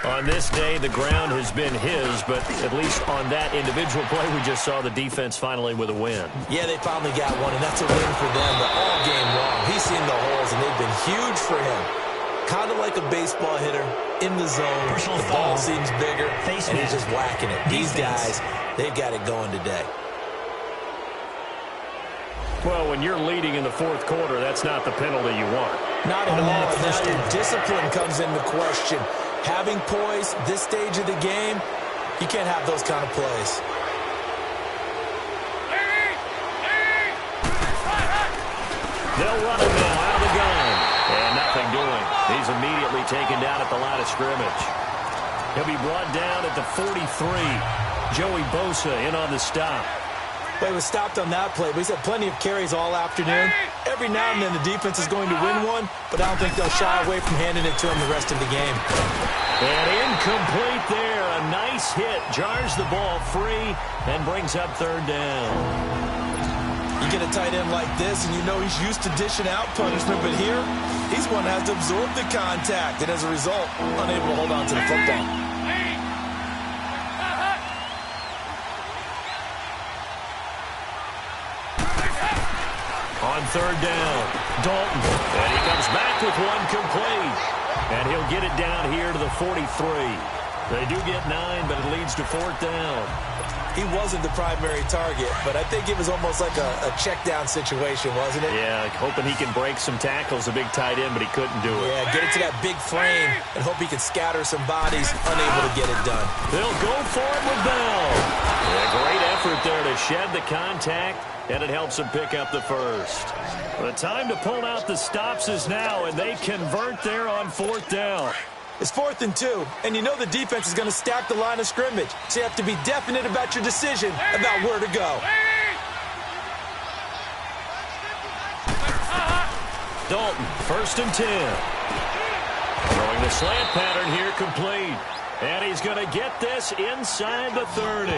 S1: On this day, the ground has been his, but at least on that individual play, we just saw the defense finally with a win.
S2: Yeah, they finally got one, and that's a win for them. But all game long, he's seen the holes, and they've been huge for him. Kind of like a baseball hitter in the zone. The ball seems bigger, and he's just whacking it. These guys, they've got it going today.
S1: Well, when you're leading in the fourth quarter, that's not the penalty you want.
S2: Not at all. Now your discipline comes into question. Having poise this stage of the game, you can't have those kind of plays.
S1: They'll run him now out of the gun. And nothing doing. He's immediately taken down at the line of scrimmage. He'll be brought down at the 43. Joey Bosa in on the stop.
S2: Well, he was stopped on that play, but he's had plenty of carries all afternoon. Every now and then the defense is going to win one, but I don't think they'll shy away from handing it to him the rest of the game.
S1: And incomplete there. A nice hit. Jars the ball free and brings up third down.
S2: You get a tight end like this, and you know he's used to dishing out punishment, but here, he's one that has to absorb the contact, and as a result, unable to hold on to the football.
S1: On third down, Dalton. And he comes back with one complete. And he'll get it down here to the 43. They do get 9, but it leads to fourth down.
S2: He wasn't the primary target, but I think it was almost like a check down situation, wasn't it?
S1: Yeah, hoping he can break some tackles, a big tight end, but he couldn't do it.
S2: Yeah, get it to that big frame and hope he can scatter some bodies, unable to get it done.
S1: They'll go for it with Bell. Yeah, great effort there to shed the contact, and it helps him pick up the first. The time to pull out the stops is now, and they convert there on fourth down.
S2: It's 4th and 2, and you know the defense is going to stack the line of scrimmage, so you have to be definite about your decision about where to go.
S1: Dalton, 1st and 10. Throwing the slant pattern here complete. And he's going to get this inside the 30.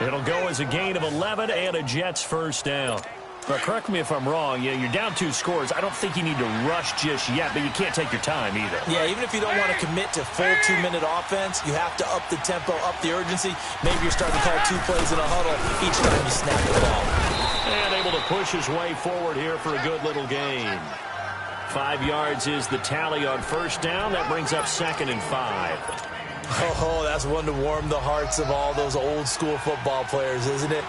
S1: It'll go as a gain of 11 and a Jets first down. But correct me if I'm wrong. Yeah, you're down 2 scores. I don't think you need to rush just yet, but you can't take your time either.
S2: Yeah, even if you don't want to commit to full 2-minute offense, you have to up the tempo, up the urgency. Maybe you're starting to call 2 plays in a huddle each time you snap the ball.
S1: And able to push his way forward here for a good little gain. 5 yards is the tally on first down. That brings up 2nd and 5.
S2: Oh, that's one to warm the hearts of all those old school football players, isn't it?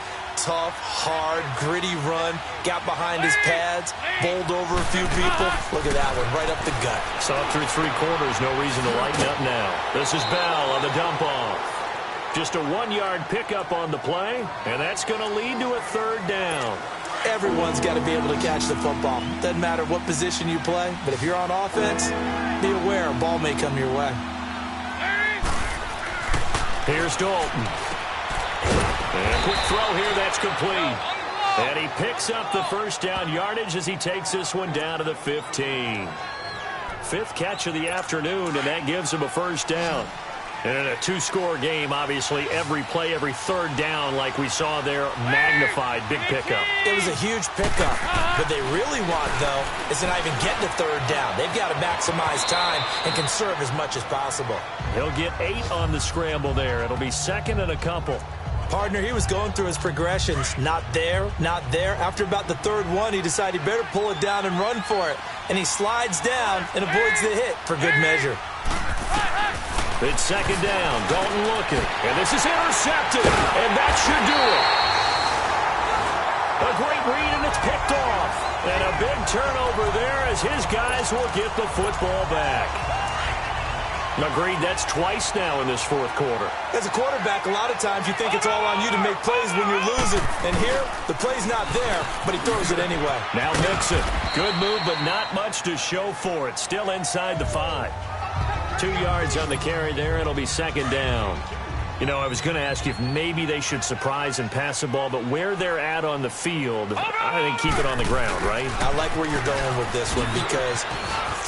S2: tough, hard, gritty run. Got behind his pads, bowled over a few people. Look at that one, right up the gut.
S1: Saw it through 3 quarters. No reason to lighten up now. This is Bell on the dump off. Just a 1-yard pickup on the play, and that's going to lead to a 3rd down.
S2: Everyone's got to be able to catch the football. Doesn't matter what position you play, but if you're on offense, be aware a ball may come your way.
S1: Here's Dalton. And a quick throw here, that's complete. And he picks up the 1st down yardage as he takes this one down to the 15. 5th catch of the afternoon, and that gives him a 1st down. And in a 2-score game, obviously, every play, every 3rd down, like we saw there, magnified, big pickup.
S2: It was a huge pickup. What they really want, though, is to not even get to 3rd down. They've got to maximize time and conserve as much as possible.
S1: He'll get 8 on the scramble there. It'll be 2nd and a couple.
S2: Partner, he was going through his progressions. Not there, not there. After about the 3rd one, he decided he better pull it down and run for it. And he slides down and avoids the hit for good measure.
S1: It's 2nd down. Dalton looking. And this is intercepted. And that should do it. A great read, and it's picked off. And a big turnover there as his guys will get the football back. Agreed, that's twice now in this 4th quarter.
S2: As a quarterback, a lot of times you think it's all on you to make plays when you're losing. And here, the play's not there, but he throws it anyway.
S1: Now Mixon. Good move, but not much to show for it. Still inside the 5. 2 yards on the carry there. It'll be 2nd down. You know, I was going to ask you if maybe they should surprise and pass the ball, but where they're at on the field, I think keep it on the ground, right?
S2: I like where you're going with this one because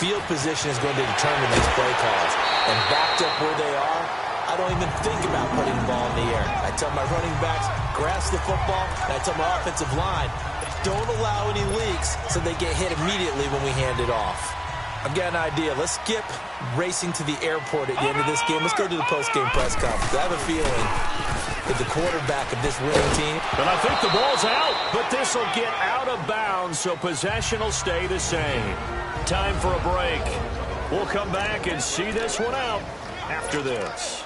S2: field position is going to determine these play calls. And backed up where they are, I don't even think about putting the ball in the air. I tell my running backs, grasp the football, and I tell my offensive line, don't allow any leaks so they get hit immediately when we hand it off. I've got an idea. Let's skip racing to the airport at the end of this game. Let's go to the post-game press conference. I have a feeling that the quarterback of this winning team...
S1: But I think the ball's out, but this will get out of bounds, so possession will stay the same. Time for a break. We'll come back and see this one out after this.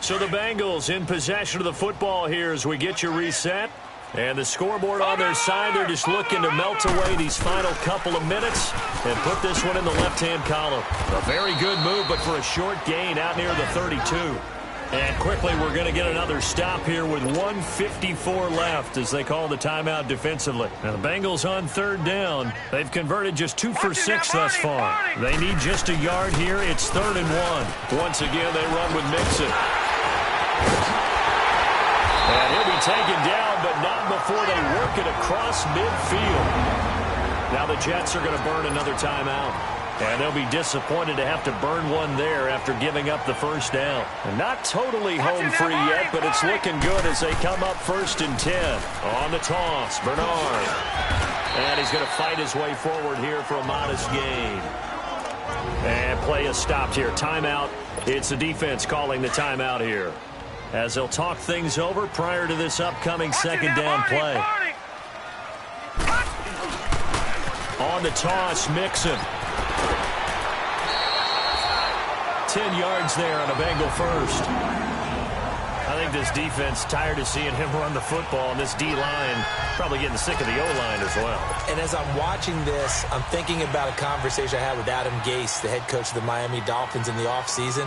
S1: So the Bengals in possession of the football here as we get you reset. And the scoreboard on their side, they're just looking to melt away these final couple of minutes and put this one in the left-hand column. A very good move, but for a short gain out near the 32. And quickly, we're going to get another stop here with 1:54 left as they call the timeout defensively. Now, the Bengals on 3rd down. They've converted just 2 for 6 thus far. They need just a yard here. It's 3rd and 1. Once again, they run with Mixon. And he'll be taken down, but not before they work it across midfield. Now the Jets are going to burn another timeout. And they'll be disappointed to have to burn one there after giving up the 1st down. And not totally home free yet, but it's looking good as they come up 1st and 10. On the toss, Bernard. And he's going to fight his way forward here for a modest gain. And play is stopped here. Timeout. It's the defense calling the timeout here, as they'll talk things over prior to this upcoming 2nd down play. On the toss, Mixon. 10 yards there on a Bengal 1st. I think this defense tired of seeing him run the football, and this D-line probably getting sick of the O-line as well.
S2: And as I'm watching this, I'm thinking about a conversation I had with Adam Gase, the head coach of the Miami Dolphins in the offseason.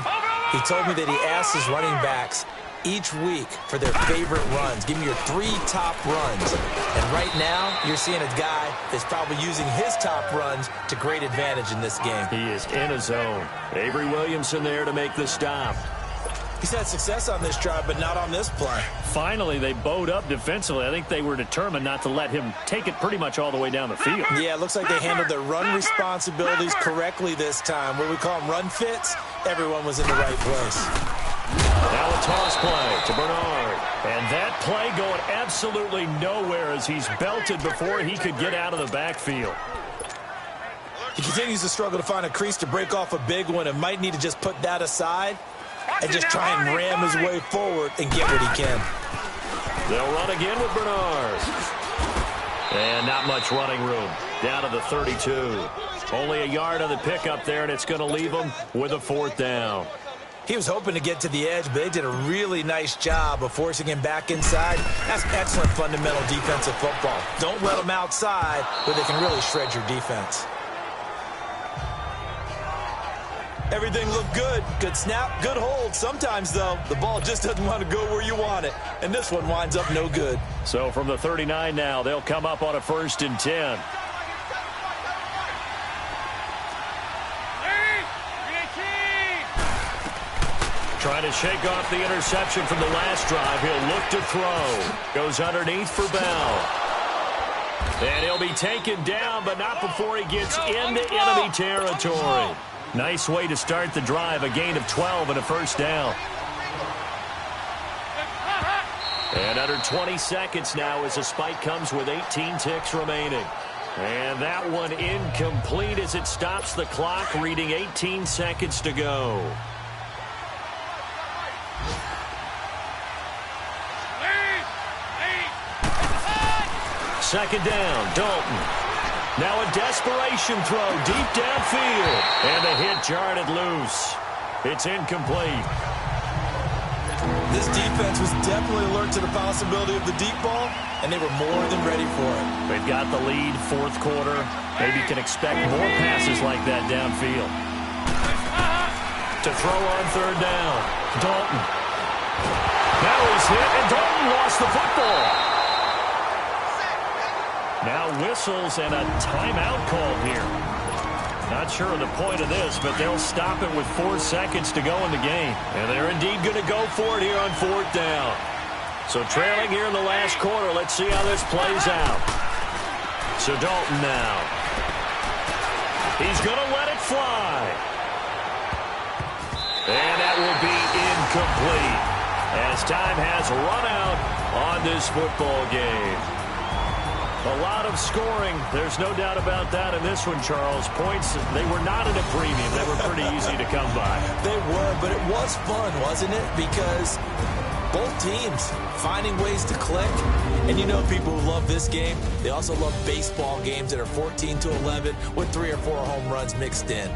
S2: He told me that he asked his running backs each week for their favorite runs. Give me your 3 top runs. And right now, you're seeing a guy that's probably using his top runs to great advantage in this game.
S1: He is in a zone. Avery Williamson there to make the stop.
S2: He's had success on this drive, but not on this play.
S1: Finally, they bowed up defensively. I think they were determined not to let him take it pretty much all the way down the field.
S2: Yeah, it looks like they handled their run responsibilities correctly this time. What we call them run fits, everyone was in the right place.
S1: Now a toss play to Bernard. And that play going absolutely nowhere as he's belted before he could get out of the backfield.
S2: He continues to struggle to find a crease to break off a big one and might need to just put that aside and just try and ram his way forward and get what he can.
S1: They'll run again with Bernard. And not much running room. Down to the 32. Only a yard on the pickup there, and it's going to leave them with a 4th down.
S2: He was hoping to get to the edge, but they did a really nice job of forcing him back inside. That's excellent fundamental defensive football. Don't let them outside where they can really shred your defense. Everything looked good. Good snap, good hold. Sometimes, though, the ball just doesn't want to go where you want it. And this one winds up no good.
S1: So from the 39 now, they'll come up on a 1st and 10. Trying to shake off the interception from the last drive. He'll look to throw. Goes underneath for Bell. And he'll be taken down, but not before he gets into enemy territory. Nice way to start the drive. A gain of 12 and a 1st down. And under 20 seconds now as the spike comes with 18 ticks remaining. And that one incomplete as it stops the clock, reading 18 seconds to go. Second down, Dalton. Now a desperation throw deep downfield. And the hit jarred it loose. It's incomplete.
S2: This defense was definitely alert to the possibility of the deep ball, and they were more than ready for it.
S1: They've got the lead, 4th quarter. Maybe can expect more passes like that downfield. To throw on 3rd down, Dalton. Now he's hit, and Dalton lost the football. Now whistles and a timeout called here. Not sure of the point of this, but they'll stop it with 4 seconds to go in the game. And they're indeed going to go for it here on 4th down. So trailing here in the last quarter, let's see how this plays out. So Dalton now. He's going to let it fly. And that will be incomplete as time has run out on this football game. A lot of scoring. There's no doubt about that in this one, Charles. Points, they were not at a premium. They were pretty easy to come by.
S2: They were, but it was fun, wasn't it? Because both teams finding ways to click. And you know people who love this game, they also love baseball games that are 14-11 with 3 or 4 home runs mixed in.